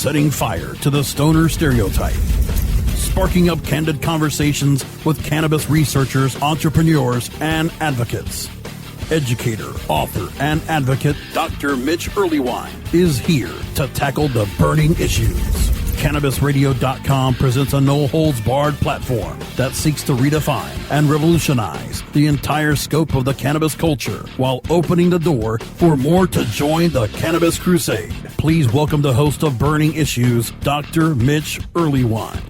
setting fire to the stoner stereotype, sparking up candid conversations with cannabis researchers, entrepreneurs, and advocates. Educator, author, and advocate Dr. Mitch Earleywine is here to tackle the burning issues. CannabisRadio.com presents a no-holds-barred platform that seeks to redefine and revolutionize the entire scope of the cannabis culture while opening the door for more to join the Cannabis Crusade. Please welcome the host of Burning Issues, Dr. Mitch Earleywine.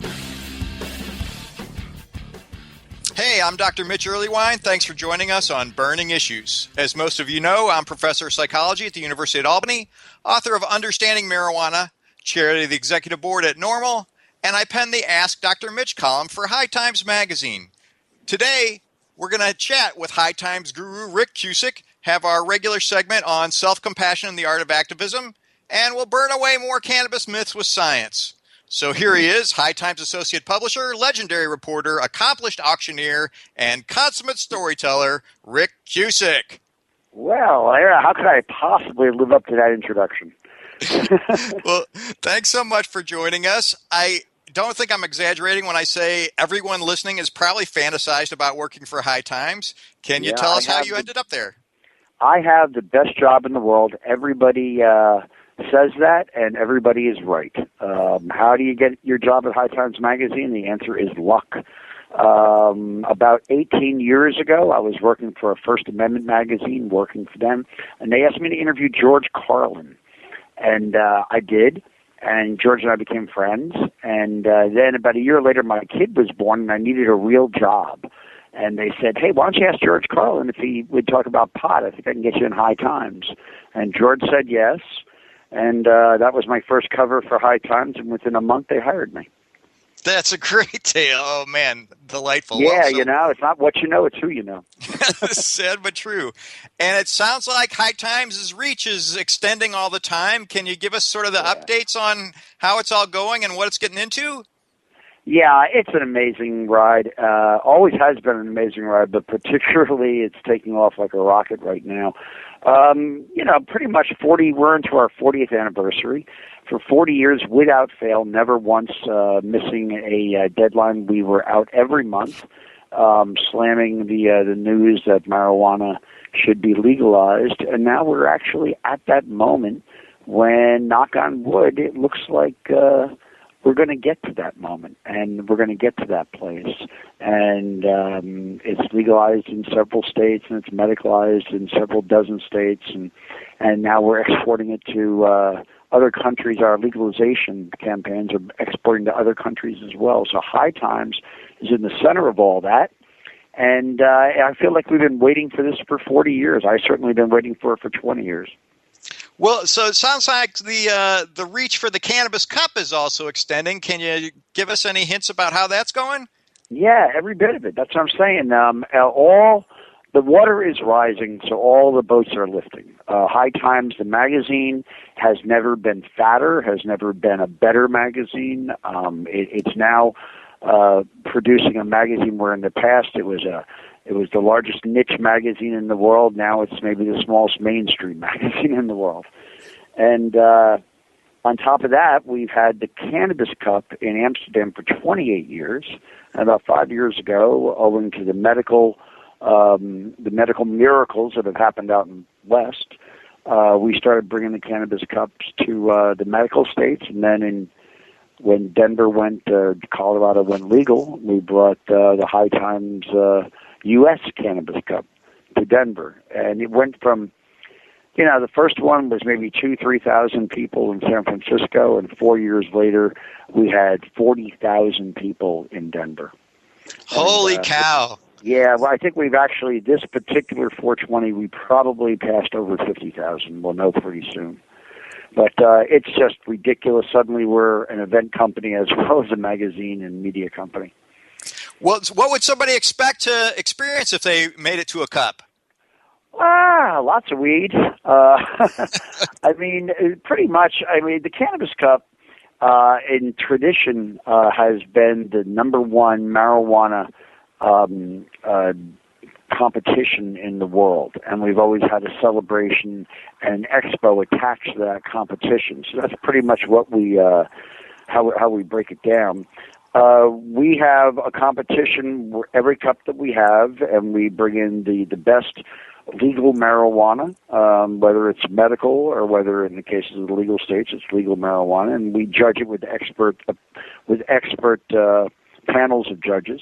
Hey, I'm Dr. Mitch Earleywine. Thanks for joining us on Burning Issues. As most of you know, I'm professor of psychology at the University of Albany, author of Understanding Marijuana, chair of the executive board at NORML, and I pen the Ask Dr. Mitch column for High Times magazine. Today, we're going to chat with High Times guru Rick Cusick, have our regular segment on self-compassion and the art of activism, and we'll burn away more cannabis myths with science. So here he is, High Times associate publisher, legendary reporter, accomplished auctioneer, and consummate storyteller, Rick Cusick. Well, how could I possibly live up to that introduction? Well, thanks so much for joining us. I don't think I'm exaggerating when I say everyone listening has probably fantasized about working for High Times. Can you tell us how you ended up there? I have the best job in the world. Everybody says that, and everybody is right. How do you get your job at High Times Magazine? The answer is luck. About 18 years ago, I was working for a First Amendment magazine, working for them, and they asked me to interview George Carlin. And I did, and George and I became friends. And then about a year later, my kid was born, and I needed a real job. And they said, hey, why don't you ask George Carlin if he would talk about pot? I think I can get you in High Times. And George said yes. And that was my first cover for High Times, and within a month they hired me. That's a great tale. Oh, man, delightful. Yeah, you know, it's not what you know, it's who you know. Sad but true. And it sounds like High Times' reach is extending all the time. Can you give us sort of the updates on how it's all going and what it's getting into? Yeah, it's an amazing ride. Always has been an amazing ride, but particularly it's taking off like a rocket right now. You know, pretty much we're into our 40th anniversary. For 40 years, without fail, never once missing a deadline. We were out every month, slamming the news that marijuana should be legalized. And now we're actually at that moment when, knock on wood, it looks like we're going to get to that moment, and we're going to get to that place. And it's legalized in several states, and it's medicalized in several dozen states, and now we're exporting it to other countries. Our legalization campaigns are exporting to other countries as well. So High Times is in the center of all that, and I feel like we've been waiting for this for 40 years. I've certainly been waiting for it for 20 years. Well, so it sounds like the reach for the Cannabis Cup is also extending. Can you give us any hints about how that's going? Yeah, every bit of it. That's what I'm saying. All the water is rising, so all the boats are lifting. High Times, the magazine, has never been fatter, has never been a better magazine. It's now producing a magazine where in the past it was the largest niche magazine in the world. Now it's maybe the smallest mainstream magazine in the world. And on top of that, we've had the Cannabis Cup in Amsterdam for 28 years. And about 5 years ago, owing to the medical miracles that have happened out in West, we started bringing the Cannabis Cups to the medical states. And then when Denver Colorado went legal, we brought the High Times US Cannabis Cup to Denver. And it went from, you know, the first one was maybe 2,000-3,000 people in San Francisco, and 4 years later we had 40,000 people in Denver. Holy cow. Yeah, well, I think we've actually, this particular 420, we probably passed over 50,000. We'll know pretty soon. But it's just ridiculous. Suddenly we're an event company as well as a magazine and media company. Well, what would somebody expect to experience if they made it to a cup? Lots of weed. I mean, pretty much. I mean, the Cannabis Cup in tradition has been the number one marijuana competition in the world, and we've always had a celebration and expo attached to that competition. So that's pretty much what we how we break it down. We have a competition every cup that we have, and we bring in the best legal marijuana, whether it's medical or whether in the cases of the legal states it's legal marijuana, and we judge it with expert panels of judges,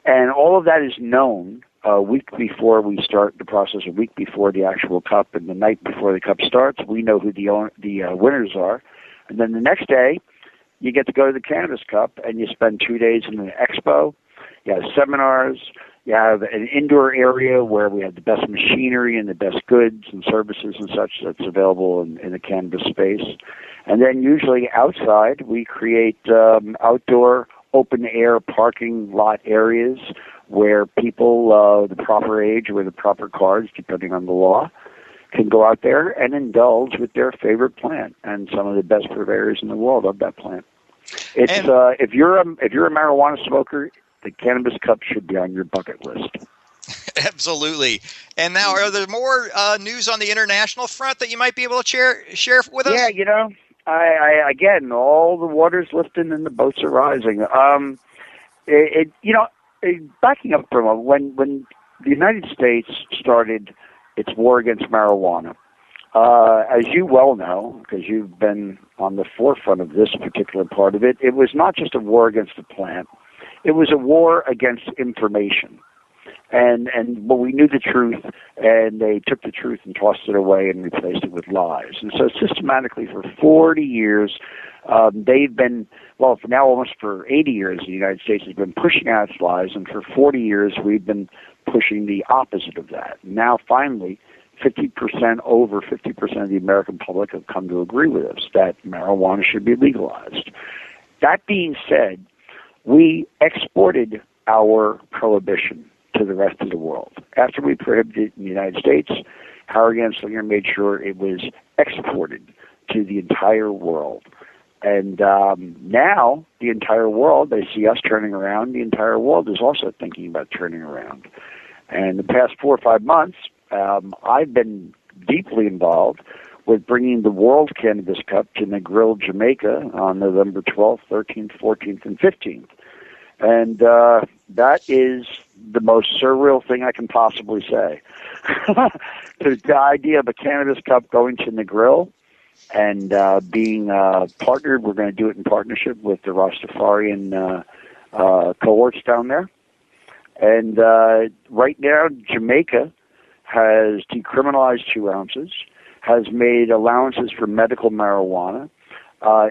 and all of that is known a week before we start the process, a week before the actual cup, and the night before the cup starts. We know who the winners are, and then the next day you get to go to the Cannabis Cup, and you spend 2 days in an expo. You have seminars. You have an indoor area where we have the best machinery and the best goods and services and such that's available in the cannabis space. And then usually outside, we create outdoor open-air parking lot areas where people, the proper age or with the proper cards, depending on the law, can go out there and indulge with their favorite plant and some of the best purveyors in the world of that plant. It's if you're a marijuana smoker, the Cannabis Cup should be on your bucket list. Absolutely. And now, are there more news on the international front that you might be able to share with us? Yeah, I again, all the water's lifting and the boats are rising. Backing up for a moment, when the United States started its war against marijuana, as you well know, because you've been on the forefront of this particular part of it, it was not just a war against the plant. It was a war against information. But we knew the truth, and they took the truth and tossed it away and replaced it with lies. And so systematically for 40 years, they've been, well, for now almost for 80 years, the United States has been pushing out its lies, and for 40 years we've been pushing the opposite of that. Now finally, over 50% of the American public have come to agree with us that marijuana should be legalized. That being said, we exported our prohibition to the rest of the world. After we prohibited it in the United States, Howard Genslinger made sure it was exported to the entire world. And now the entire world, they see us turning around, the entire world is also thinking about turning around. And the past 4 or 5 months, I've been deeply involved with bringing the World Cannabis Cup to Negril, Jamaica on November 12th, 13th, 14th, and 15th. And that is the most surreal thing I can possibly say. The idea of a Cannabis Cup going to Negril and being partnered, we're going to do it in partnership with the Rastafarian cohorts down there. And right now, Jamaica has decriminalized 2 ounces, has made allowances for medical marijuana,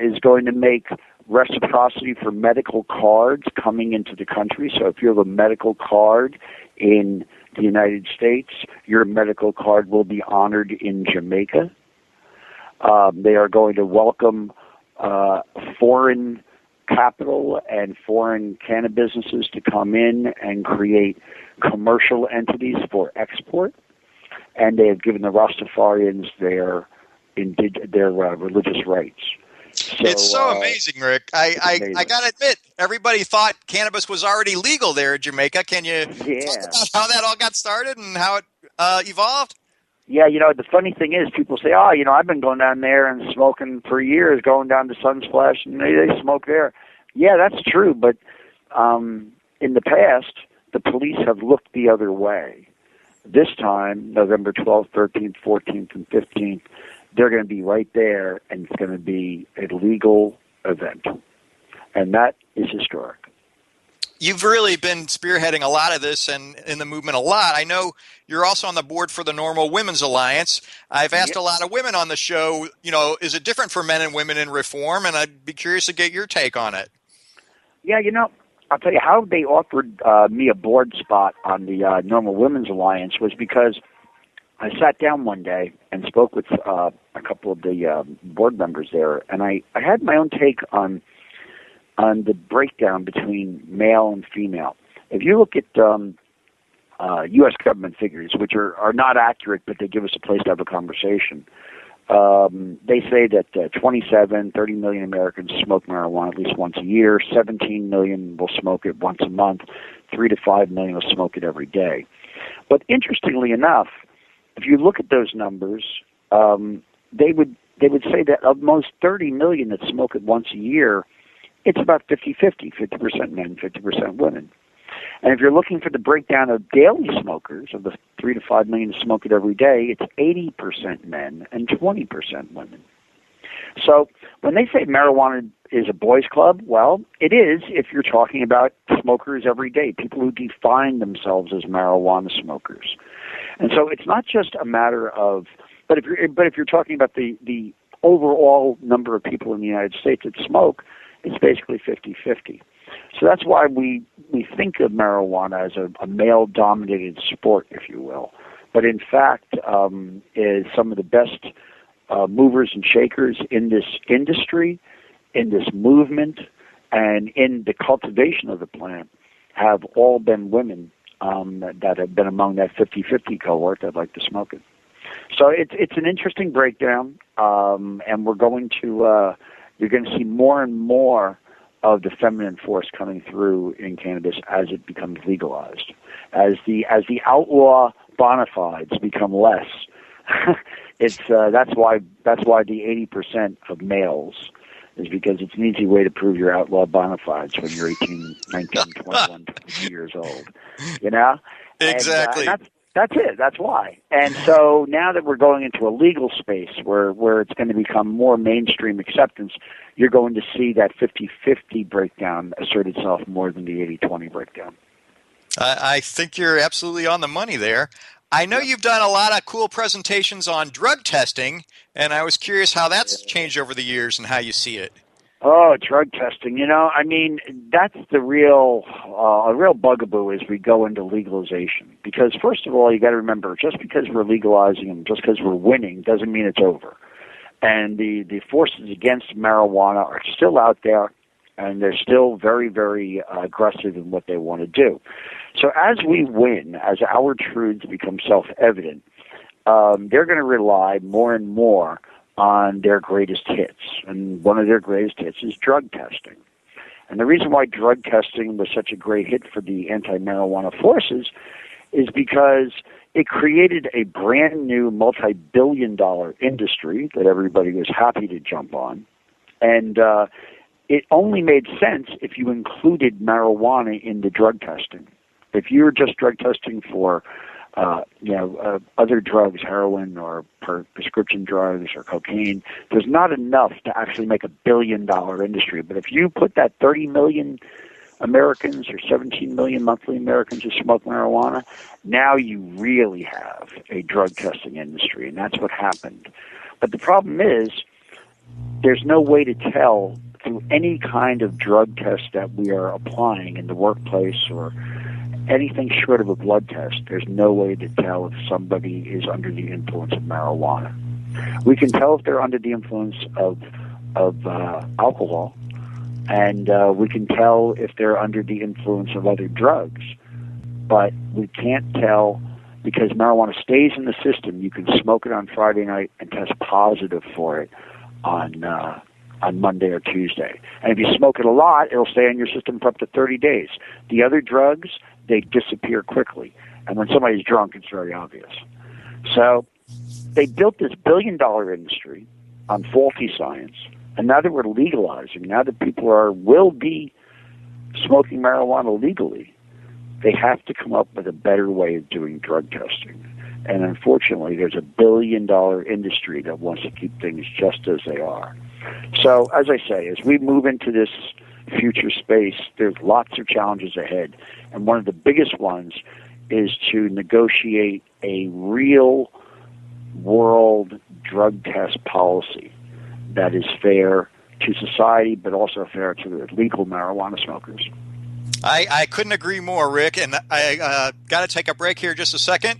is going to make reciprocity for medical cards coming into the country. So if you have a medical card in the United States, your medical card will be honored in Jamaica. They are going to welcome foreign capital and foreign cannabis businesses to come in and create commercial entities for export. And they have given the Rastafarians their religious rights. So, it's so amazing, Rick. I got to admit, everybody thought cannabis was already legal there in Jamaica. Can you talk about how that all got started and how it evolved? Yeah, the funny thing is people say, I've been going down there and smoking for years, going down to Sunsplash, and they smoke there. Yeah, that's true, but in the past, the police have looked the other way. This time, November 12th, 13th, 14th, and 15th, they're going to be right there, and it's going to be a legal event. And that is historic. You've really been spearheading a lot of this and in the movement a lot. I know you're also on the board for the Normal Women's Alliance. I've asked a lot of women on the show, is it different for men and women in reform? And I'd be curious to get your take on it. Yeah, I'll tell you how they offered me a board spot on the Normal Women's Alliance was because I sat down one day and spoke with a couple of the board members there, and I had my own take on the breakdown between male and female. If you look at U.S. government figures, which are not accurate, but they give us a place to have a conversation, they say that 30 million Americans smoke marijuana at least once a year, 17 million will smoke it once a month, 3 to 5 million will smoke it every day. But interestingly enough, if you look at those numbers, they would say that of most 30 million that smoke it once a year, it's about 50-50, 50% men, 50% women. And if you're looking for the breakdown of daily smokers, of the 3 to 5 million who smoke it every day, it's 80% men and 20% women. So when they say marijuana is a boys' club, well, it is if you're talking about smokers every day, people who define themselves as marijuana smokers. And so it's not just a matter of, but if you're talking about the overall number of people in the United States that smoke, it's basically 50-50. So that's why we think of marijuana as a male-dominated sport, if you will. But in fact, is some of the best movers and shakers in this industry, in this movement, and in the cultivation of the plant have all been women that have been among that 50-50 cohort that like to smoke it. So it's an interesting breakdown, and we're going to you're going to see more and more of the feminine force coming through in cannabis as it becomes legalized, as the outlaw bona fides become less. That's why the 80% of males is because it's an easy way to prove your outlaw bona fides when you're 18, 19, 21, 22 years old. You know? Exactly. And that's it. That's why. And so now that we're going into a legal space where it's going to become more mainstream acceptance, you're going to see that 50-50 breakdown assert itself more than the 80-20 breakdown. I think you're absolutely on the money there. I know you've done a lot of cool presentations on drug testing, and I was curious how that's changed over the years and how you see it. Oh, drug testing. You know, I mean, that's the real bugaboo as we go into legalization. Because first of all, you got to remember, just because we're legalizing and just because we're winning doesn't mean it's over. And the forces against marijuana are still out there, and they're still very, very aggressive in what they want to do. So as we win, as our truths become self-evident, they're going to rely more and more on their greatest hits. And one of their greatest hits is drug testing. And the reason why drug testing was such a great hit for the anti-marijuana forces is because it created a brand new multi-billion-dollar industry that everybody was happy to jump on. And it only made sense if you included marijuana in the drug testing. If you were just drug testing for other drugs, heroin or prescription drugs or cocaine, there's not enough to actually make $1 billion industry. But if you put that 30 million Americans or 17 million monthly Americans who smoke marijuana, now you really have a drug testing industry, and that's what happened. But the problem is there's no way to tell through any kind of drug test that we are applying in the workplace or anything short of a blood test. There's no way to tell if somebody is under the influence of marijuana. We can tell if they're under the influence of alcohol, and we can tell if they're under the influence of other drugs, but we can't tell because marijuana stays in the system. You can smoke it on Friday night and test positive for it on Monday or Tuesday. And if you smoke it a lot, it'll stay in your system for up to 30 days. The other drugs, they disappear quickly. And when somebody's drunk, it's very obvious. So they built this billion-dollar industry on faulty science. And now that we're legalizing, now that people will be smoking marijuana legally, they have to come up with a better way of doing drug testing. And unfortunately, there's a billion-dollar industry that wants to keep things just as they are. So, as I say, as we move into this future space, there's lots of challenges ahead. And one of the biggest ones is to negotiate a real world drug test policy that is fair to society, but also fair to the legal marijuana smokers. I couldn't agree more, Rick. And I got to take a break here just a second.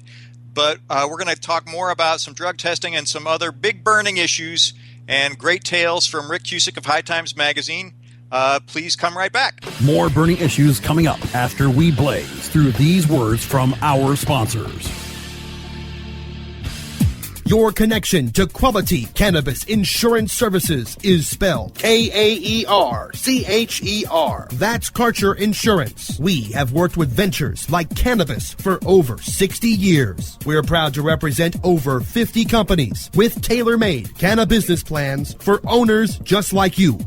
But we're going to talk more about some drug testing and some other big burning issues and great tales from Rick Cusick of High Times Magazine. Please come right back. More burning issues coming up after we blaze through these words from our sponsors. Your connection to quality cannabis insurance services is spelled Kaercher. That's Karcher Insurance. We have worked with ventures like cannabis for over 60 years. We're proud to represent over 50 companies with tailor-made cannabis business plans for owners just like you.